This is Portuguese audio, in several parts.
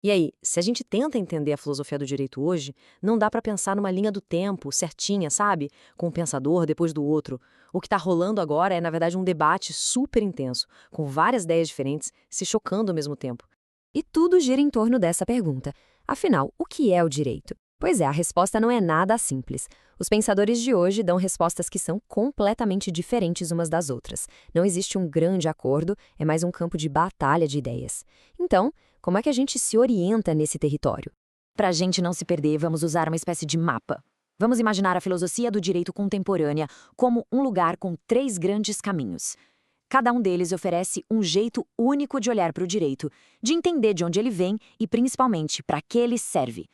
E aí, se a gente tenta entender a filosofia do direito hoje, não dá para pensar numa linha do tempo certinha, sabe? Com um pensador depois do outro. O que está rolando agora é, na verdade, um debate super intenso, com várias ideias diferentes se chocando ao mesmo tempo. E tudo gira em torno dessa pergunta. Afinal, o que é o direito? Pois é, a resposta não é nada simples. Os pensadores de hoje dão respostas que são completamente diferentes umas das outras. Não existe um grande acordo, é mais um campo de batalha de ideias. Então, como é que a gente se orienta nesse território? Para a gente não se perder, vamos usar uma espécie de mapa. Vamos imaginar a filosofia do direito contemporânea como um lugar com três grandes caminhos. Cada um deles oferece um jeito único de olhar para o direito, de entender de onde ele vem e, principalmente, para que ele serve.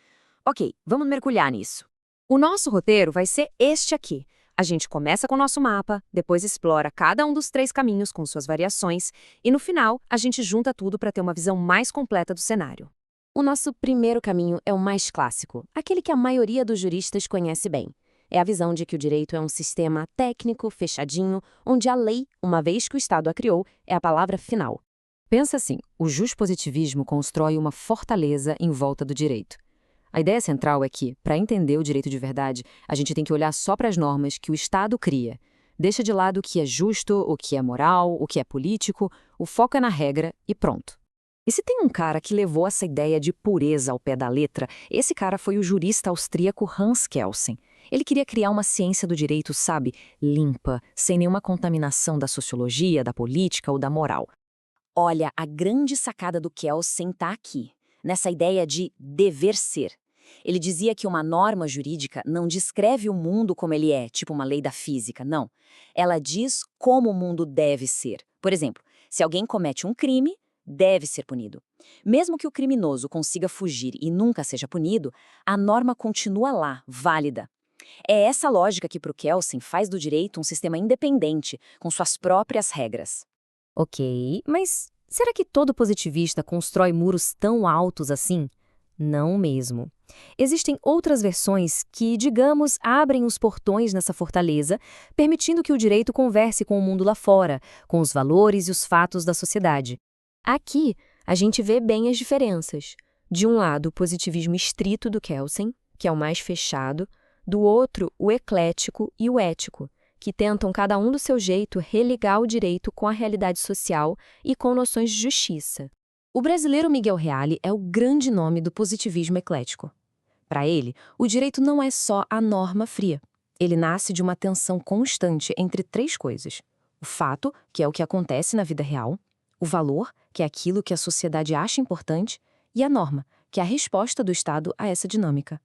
Ok, vamos mergulhar nisso. O nosso roteiro vai ser este aqui. A gente começa com o nosso mapa, depois explora cada um dos três caminhos com suas variações e, no final, a gente junta tudo para ter uma visão mais completa do cenário. O nosso primeiro caminho é o mais clássico, aquele que a maioria dos juristas conhece bem. É a visão de que o direito é um sistema técnico, fechadinho, onde a lei, uma vez que o Estado a criou, é a palavra final. Pensa assim, o juspositivismo constrói uma fortaleza em volta do direito. A ideia central é que, para entender o direito de verdade, a gente tem que olhar só para as normas que o Estado cria. Deixa de lado o que é justo, o que é moral, o que é político, o foco é na regra e pronto. E se tem um cara que levou essa ideia de pureza ao pé da letra, esse cara foi o jurista austríaco Hans Kelsen. Ele queria criar uma ciência do direito, sabe, limpa, sem nenhuma contaminação da sociologia, da política ou da moral. Olha, a grande sacada do Kelsen está aqui, nessa ideia de dever ser. Ele dizia que uma norma jurídica não descreve o mundo como ele é, tipo uma lei da física, não. Ela diz como o mundo deve ser. Por exemplo, se alguém comete um crime, deve ser punido. Mesmo que o criminoso consiga fugir e nunca seja punido, a norma continua lá, válida. É essa lógica que, para o Kelsen, faz do direito um sistema independente, com suas próprias regras. Ok, mas será que todo positivista constrói muros tão altos assim? Não mesmo. Existem outras versões que, digamos, abrem os portões nessa fortaleza, permitindo que o direito converse com o mundo lá fora, com os valores e os fatos da sociedade. Aqui, a gente vê bem as diferenças. De um lado, o positivismo estrito do Kelsen, que é o mais fechado, do outro, o eclético e o ético, que tentam cada um do seu jeito religar o direito com a realidade social e com noções de justiça. O brasileiro Miguel Reale é o grande nome do positivismo eclético. Para ele, o direito não é só a norma fria. Ele nasce de uma tensão constante entre três coisas: o fato, que é o que acontece na vida real, o valor, que é aquilo que a sociedade acha importante, e a norma, que é a resposta do Estado a essa dinâmica.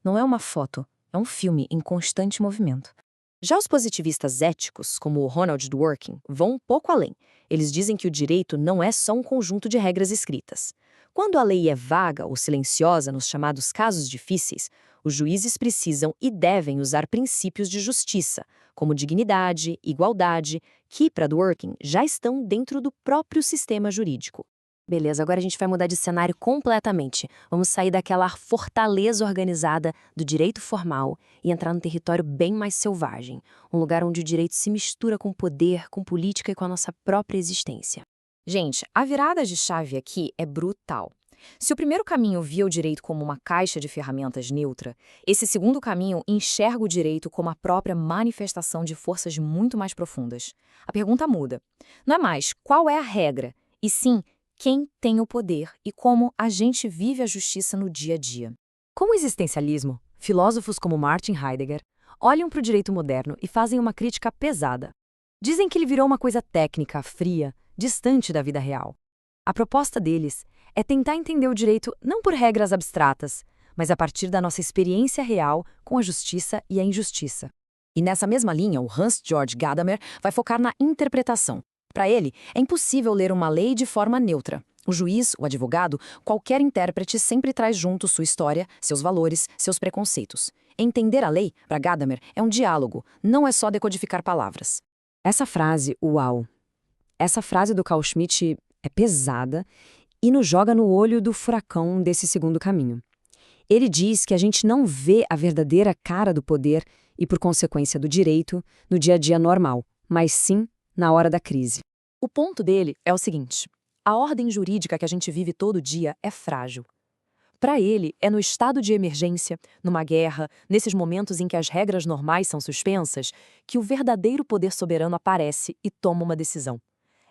Não é uma foto, é um filme em constante movimento. Já os positivistas éticos, como o Ronald Dworkin, vão um pouco além. Eles dizem que o direito não é só um conjunto de regras escritas. Quando a lei é vaga ou silenciosa nos chamados casos difíceis, os juízes precisam e devem usar princípios de justiça, como dignidade, igualdade, que, para Dworkin, já estão dentro do próprio sistema jurídico. Beleza, agora a gente vai mudar de cenário completamente. Vamos sair daquela fortaleza organizada do direito formal e entrar num território bem mais selvagem, um lugar onde o direito se mistura com poder, com política e com a nossa própria existência. Gente, a virada de chave aqui é brutal. Se o primeiro caminho via o direito como uma caixa de ferramentas neutra, esse segundo caminho enxerga o direito como a própria manifestação de forças muito mais profundas. A pergunta muda. Não é mais qual é a regra, e sim quem tem o poder e como a gente vive a justiça no dia a dia. Com o existencialismo, filósofos como Martin Heidegger olham para o direito moderno e fazem uma crítica pesada. Dizem que ele virou uma coisa técnica, fria, distante da vida real. A proposta deles é tentar entender o direito não por regras abstratas, mas a partir da nossa experiência real com a justiça e a injustiça. E nessa mesma linha, o Hans-Georg Gadamer vai focar na interpretação. Para ele, é impossível ler uma lei de forma neutra. O juiz, o advogado, qualquer intérprete sempre traz junto sua história, seus valores, seus preconceitos. Entender a lei, para Gadamer, é um diálogo, não é só decodificar palavras. Essa frase, uau! Essa frase do Carl Schmitt é pesada e nos joga no olho do furacão desse segundo caminho. Ele diz que a gente não vê a verdadeira cara do poder e, por consequência, do direito no dia a dia normal, mas sim na hora da crise. O ponto dele é o seguinte: a ordem jurídica que a gente vive todo dia é frágil. Para ele, é no estado de emergência, numa guerra, nesses momentos em que as regras normais são suspensas, que o verdadeiro poder soberano aparece e toma uma decisão.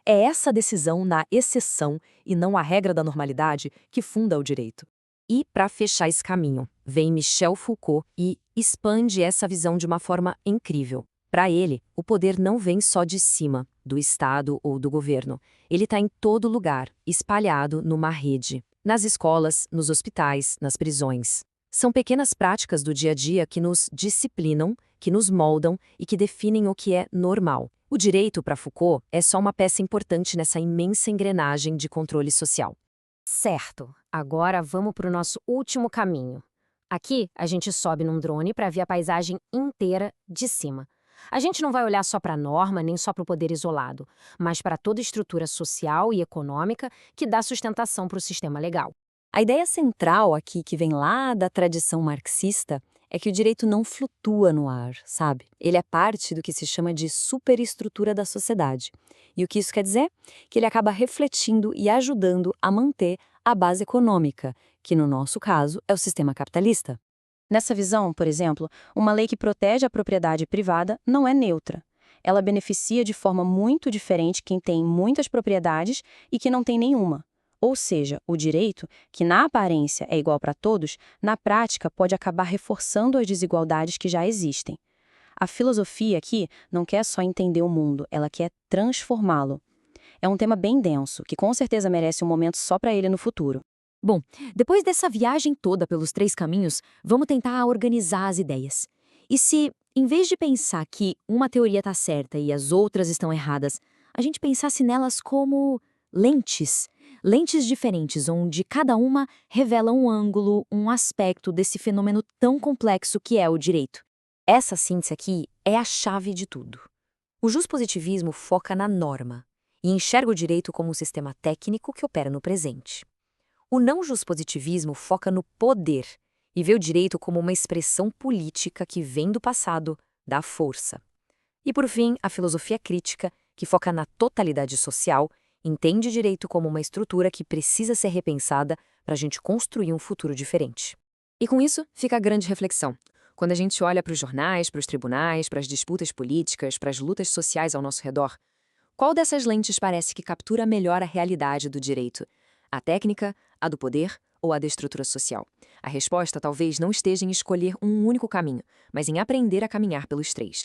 É essa decisão na exceção e não a regra da normalidade que funda o direito. E, para fechar esse caminho, vem Michel Foucault e expande essa visão de uma forma incrível. Para ele, o poder não vem só de cima, do Estado ou do governo. Ele está em todo lugar, espalhado numa rede. Nas escolas, nos hospitais, nas prisões. São pequenas práticas do dia a dia que nos disciplinam, que nos moldam e que definem o que é normal. O direito, para Foucault, é só uma peça importante nessa imensa engrenagem de controle social. Certo, agora vamos para o nosso último caminho. Aqui, a gente sobe num drone para ver a paisagem inteira de cima. A gente não vai olhar só para a norma, nem só para o poder isolado, mas para toda a estrutura social e econômica que dá sustentação para o sistema legal. A ideia central aqui, que vem lá da tradição marxista, é que o direito não flutua no ar, sabe? Ele é parte do que se chama de superestrutura da sociedade. E o que isso quer dizer? Que ele acaba refletindo e ajudando a manter a base econômica, que no nosso caso é o sistema capitalista. Nessa visão, por exemplo, uma lei que protege a propriedade privada não é neutra. Ela beneficia de forma muito diferente quem tem muitas propriedades e que não tem nenhuma. Ou seja, o direito, que na aparência é igual para todos, na prática pode acabar reforçando as desigualdades que já existem. A filosofia aqui não quer só entender o mundo, ela quer transformá-lo. É um tema bem denso, que com certeza merece um momento só para ele no futuro. Bom, depois dessa viagem toda pelos 3 caminhos, vamos tentar organizar as ideias. E se, em vez de pensar que uma teoria está certa e as outras estão erradas, a gente pensasse nelas como lentes? Lentes diferentes, onde cada uma revela um ângulo, um aspecto desse fenômeno tão complexo que é o direito. Essa síntese aqui é a chave de tudo. O juspositivismo foca na norma e enxerga o direito como um sistema técnico que opera no presente. O não-juspositivismo foca no poder e vê o direito como uma expressão política que vem do passado, da força. E, por fim, a filosofia crítica, que foca na totalidade social, entende o direito como uma estrutura que precisa ser repensada para a gente construir um futuro diferente. E com isso, fica a grande reflexão. Quando a gente olha para os jornais, para os tribunais, para as disputas políticas, para as lutas sociais ao nosso redor, qual dessas lentes parece que captura melhor a realidade do direito? A técnica, a do poder ou a da estrutura social? A resposta talvez não esteja em escolher um único caminho, mas em aprender a caminhar pelos 3.